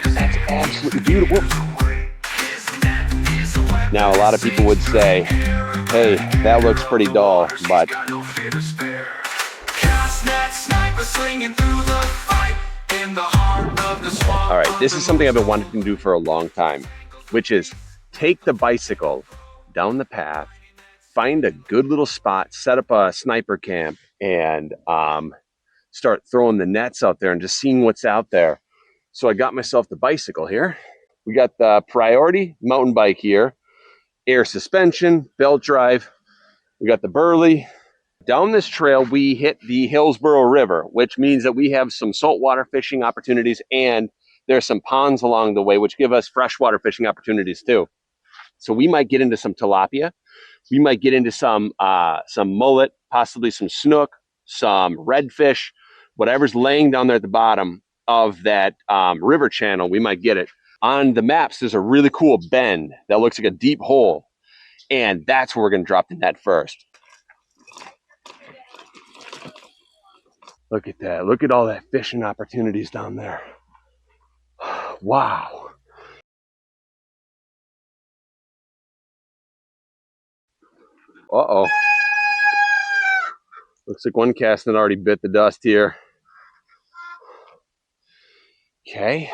That's absolutely beautiful. Now, a lot of people would say, hey, that looks pretty dull, but all right, this is something I've been wanting to do for a long time, which is take the bicycle down the path, find a good little spot, set up a sniper camp, and start throwing the nets out there and just seeing what's out there. So I got myself the bicycle here. We got the Priority mountain bike here, air suspension, belt drive. We got the Burley. Down this trail, we hit the Hillsborough River, which means that we have some saltwater fishing opportunities, and there's some ponds along the way, which give us freshwater fishing opportunities too. So we might get into some tilapia. We might get into some mullet, possibly some snook, some redfish, whatever's laying down there at the bottom of that river channel, we might get it. On the maps, there's a really cool bend that looks like a deep hole, and that's where we're going to drop the net first. Look at that. Look at all that fishing opportunities down there. Wow. Uh-oh. Looks like one casting already bit the dust here. Okay.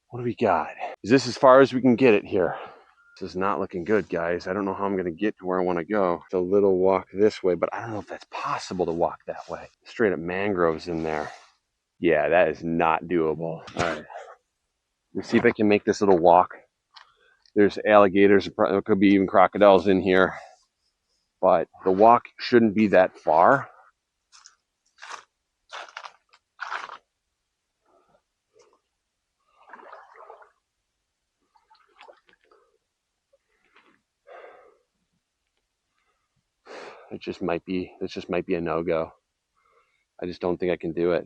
What do we got? Is this as far as we can get it here? This is not looking good, guys. I don't know how I'm going to get to where I want to go. It's a little walk this way, but I don't know if that's possible to walk that way. Straight up mangroves in there. Yeah, that is not doable. All right. Let's see if I can make this little walk. There's alligators. There could be even crocodiles in here. But the walk shouldn't be that far. This just might be a no-go. I just don't think I can do it.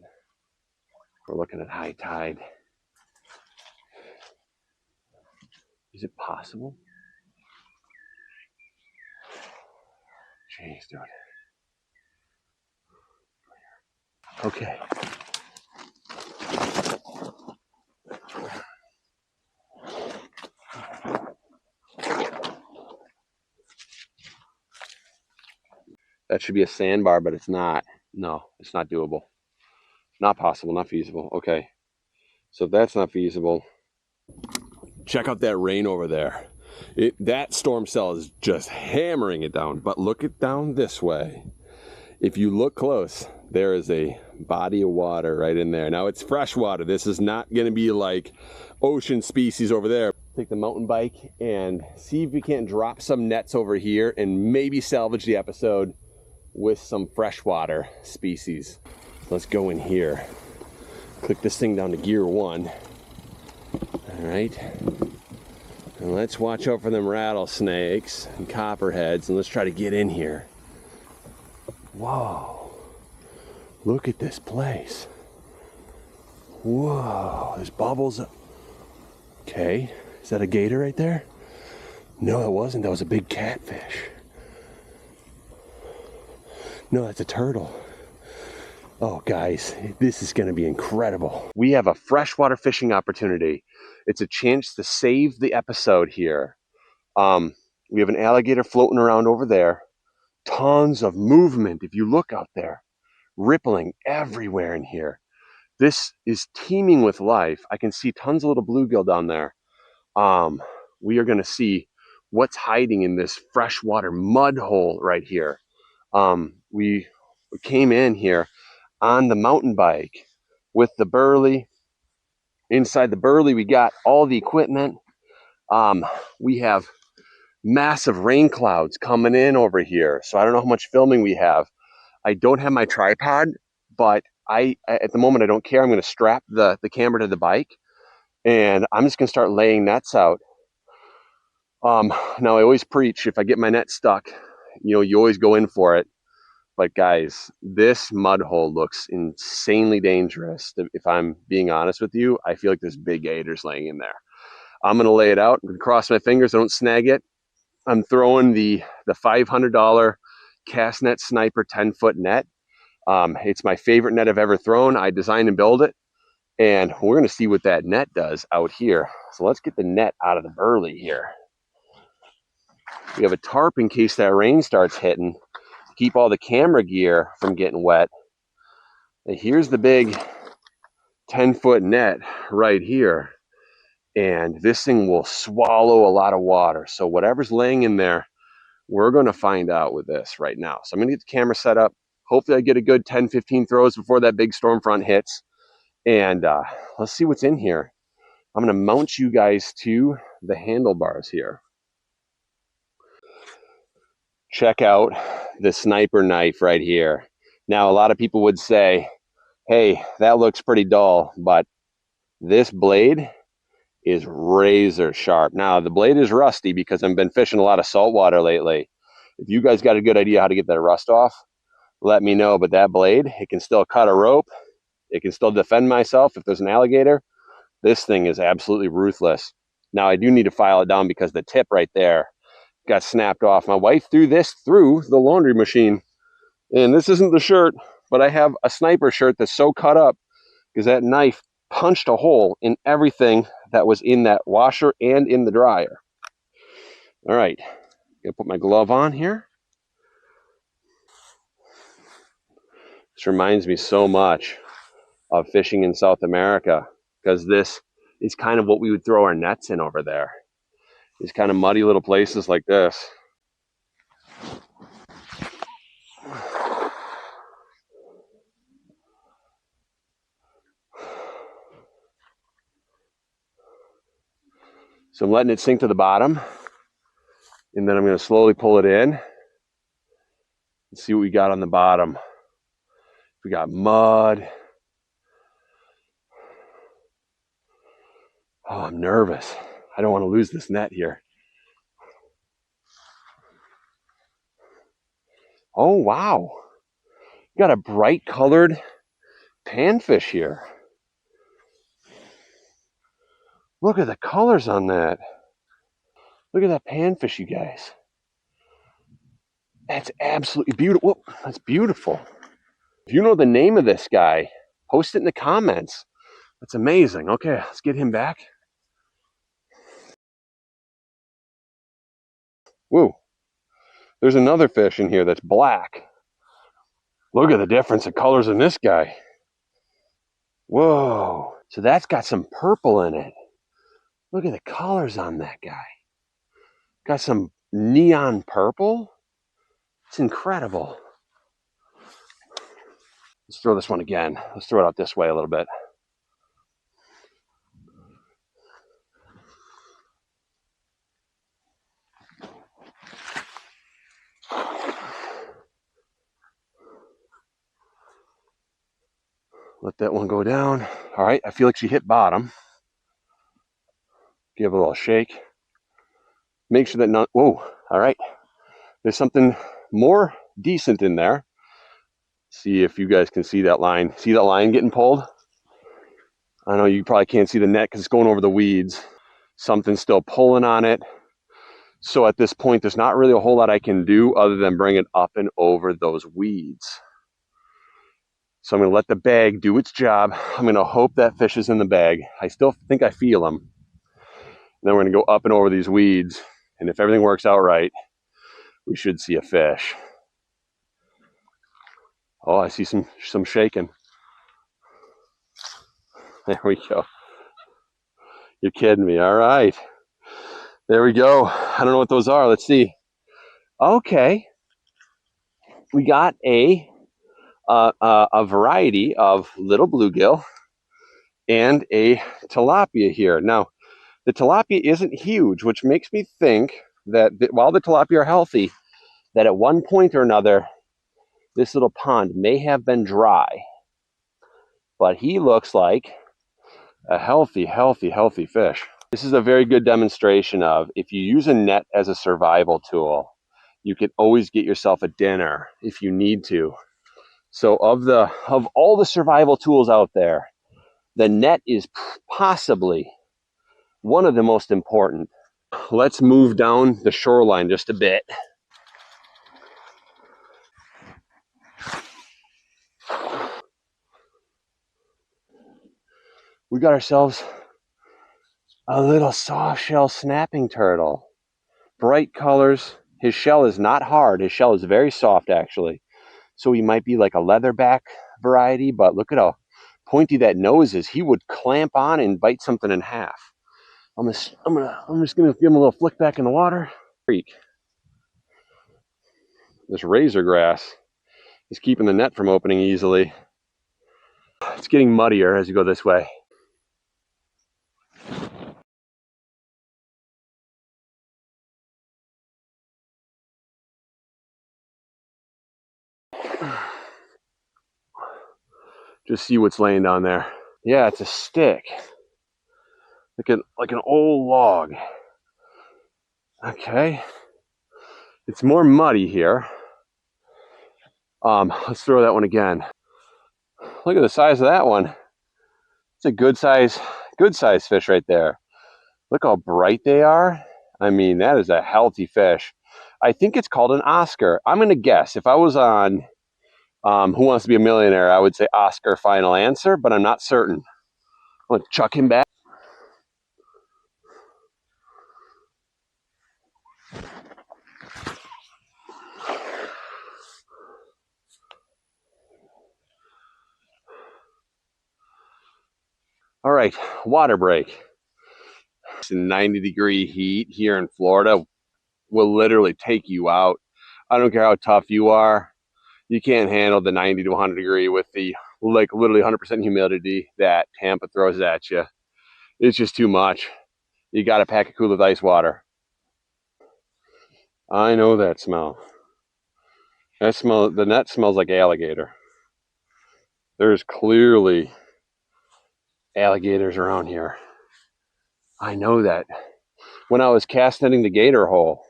We're looking at high tide. Is it possible? Jeez, dude. Okay. That should be a sandbar, but it's not. No, it's not doable. Not possible, not feasible. Okay. So if that's not feasible, check out that rain over there. That storm cell is just hammering it down. But look it down this way. If you look close, there is a body of water right in there. Now it's fresh water. This is not going to be like ocean species over there. Take the mountain bike and see if we can't drop some nets over here and maybe salvage the episode with some freshwater species. Let's go in here. Click this thing down to gear 1. All right. And let's watch out for them rattlesnakes and copperheads, and let's try to get in here. Whoa. Look at this place. Whoa, there's bubbles. Okay, is that a gator right there? No, it wasn't. That was a big catfish. No, that's a turtle. Oh, guys, this is going to be incredible. We have a freshwater fishing opportunity. It's a chance to save the episode here. We have an alligator floating around over there. Tons of movement. If you look out there, rippling everywhere in here. This is teeming with life. I can see tons of little bluegill down there. We are going to see what's hiding in this freshwater mud hole right here. We came in here on the mountain bike with the Burley. Inside the Burley, we got all the equipment. We have massive rain clouds coming in over here. So I don't know how much filming we have. I don't have my tripod, but I at the moment, I don't care. I'm going to strap the camera to the bike, and I'm just going to start laying nets out. Now, I always preach, if I get my net stuck, you always go in for it. But guys, this mud hole looks insanely dangerous. If I'm being honest with you, I feel like there's big gators laying in there. I'm going to lay it out and cross my fingers I don't snag it. I'm throwing the $500 cast net sniper 10-foot net. It's my favorite net I've ever thrown. I designed and built it, and we're going to see what that net does out here. So let's get the net out of the burley here. We have a tarp in case that rain starts hitting, keep all the camera gear from getting wet. And here's the big 10-foot net right here, and this thing will swallow a lot of water. So whatever's laying in there, we're going to find out with this right now. So I'm going to get the camera set up. Hopefully I get a good 10, 15 throws before that big storm front hits. And let's see what's in here. I'm going to mount you guys to the handlebars here. Check out the sniper knife right here. Now, a lot of people would say, hey, that looks pretty dull, but this blade is razor sharp. Now, the blade is rusty because I've been fishing a lot of saltwater lately. If you guys got a good idea how to get that rust off, let me know. But that blade, it can still cut a rope. It can still defend myself if there's an alligator. This thing is absolutely ruthless. Now, I do need to file it down because the tip right there got snapped off. My wife threw this through the laundry machine. And this isn't the shirt, but I have a sniper shirt that's so cut up because that knife punched a hole in everything that was in that washer and in the dryer. All right, gonna put my glove on here. This reminds me so much of fishing in South America because this is kind of what we would throw our nets in over there. These kind of muddy little places like this. So I'm letting it sink to the bottom, and then I'm going to slowly pull it in and see what we got on the bottom. We got mud. Oh, I'm nervous. I don't want to lose this net here. Oh, wow. Got a bright colored panfish here. Look at the colors on that. Look at that panfish, you guys. That's absolutely beautiful. Whoa, that's beautiful. If you know the name of this guy, post it in the comments. That's amazing. Okay, let's get him back. Whoa. There's another fish in here that's black. Look at the difference in colors in this guy. Whoa. So that's got some purple in it. Look at the colors on that guy. Got some neon purple. It's incredible. Let's throw this one again. Let's throw it out this way a little bit. Let that one go down. All right, I feel like she hit bottom. Give it a little shake. Make sure that not, whoa, all right. There's something more decent in there. See if you guys can see that line. See that line getting pulled? I know you probably can't see the net because it's going over the weeds. Something's still pulling on it. So at this point, there's not really a whole lot I can do other than bring it up and over those weeds. So I'm going to let the bag do its job. I'm going to hope that fish is in the bag. I still think I feel him. Then we're going to go up and over these weeds. And if everything works out right, we should see a fish. Oh, I see some shaking. There we go. You're kidding me. All right. There we go. I don't know what those are. Let's see. Okay. We got a variety of little bluegill and a tilapia here. Now, the tilapia isn't huge, which makes me think that while the tilapia are healthy, that at one point or another, this little pond may have been dry. But he looks like a healthy fish. This is a very good demonstration of if you use a net as a survival tool, you can always get yourself a dinner if you need to. So of all the survival tools out there, the net is possibly one of the most important. Let's move down the shoreline just a bit. We got ourselves a little soft shell snapping turtle. Bright colors. His shell is not hard. His shell is very soft, actually. So he might be like a leatherback variety, but look at how pointy that nose is. He would clamp on and bite something in half. I'm just gonna give him a little flick back in the water. Creek. This razor grass is keeping the net from opening easily. It's getting muddier as you go this way. Just see what's laying down there. Yeah, it's a stick. Like an old log. Okay. It's more muddy here. Let's throw that one again. Look at the size of that one. It's a good size fish right there. Look how bright they are. I mean, that is a healthy fish. I think it's called an Oscar. I'm gonna guess. If I was on Who Wants to Be a Millionaire, I would say Oscar final answer, but I'm not certain. I'm gonna chuck him back. All right, water break. 90-degree heat here in Florida will literally take you out. I don't care how tough you are. You can't handle the 90 to 100 degree with the like literally 100% humidity that Tampa throws at you. It's just too much. You got to pack a cooler with ice water. I know that smell. The net smells like alligator. There's clearly alligators around here. I know that. When I was cast netting the gator hole,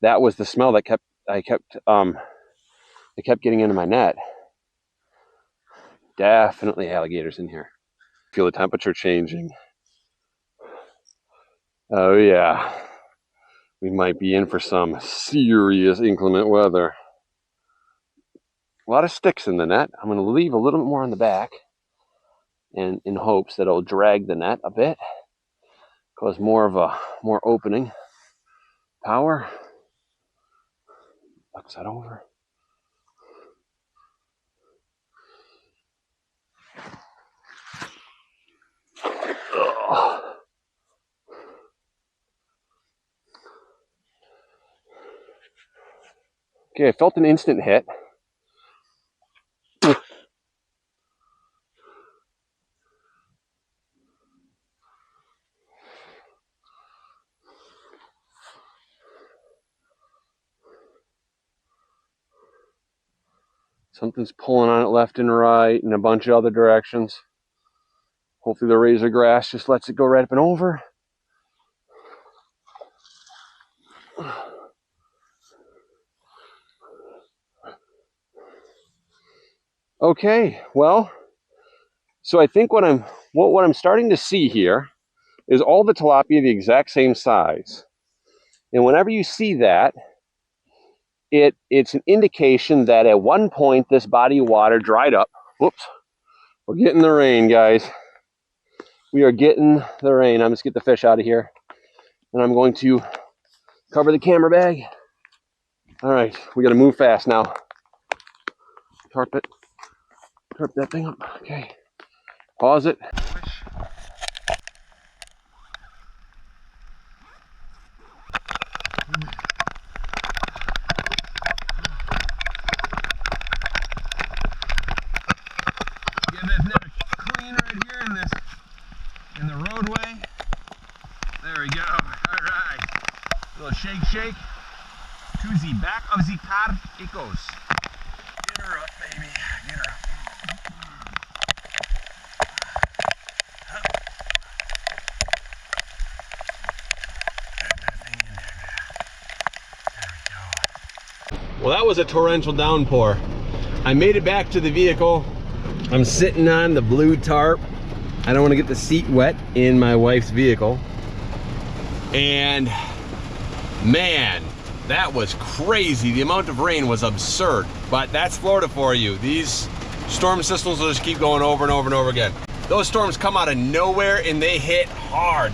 that was the smell that I kept getting into my net. Definitely alligators in here. Feel the temperature changing. Oh yeah. We might be in for some serious inclement weather. A lot of sticks in the net. I'm going to leave a little bit more on the back, and in hopes that it'll drag the net a bit, cause more opening power. Flex that over. Ugh. Okay, I felt an instant hit. Something's pulling on it left and right and a bunch of other directions. Hopefully the razor grass just lets it go right up and over. Okay, well, so I think what I'm starting to see here is all the tilapia the exact same size. And whenever you see that, it's an indication that at one point this body of water dried up. Whoops. We're getting the rain, guys. We are getting the rain. I'm just get the fish out of here. And I'm going to cover the camera bag. All right, we got to move fast now. Tarp that thing up. Okay. Pause it. Get this net clean right here in the roadway. There we go. All right. A little shake to the back of the car it goes. Get her up, baby. Get her up. Well, that was a torrential downpour. I made it back to the vehicle. I'm sitting on the blue tarp. I don't want to get the seat wet in my wife's vehicle. And man, that was crazy. The amount of rain was absurd, but that's Florida for you. These storm systems will just keep going over and over and over again. Those storms come out of nowhere and they hit hard.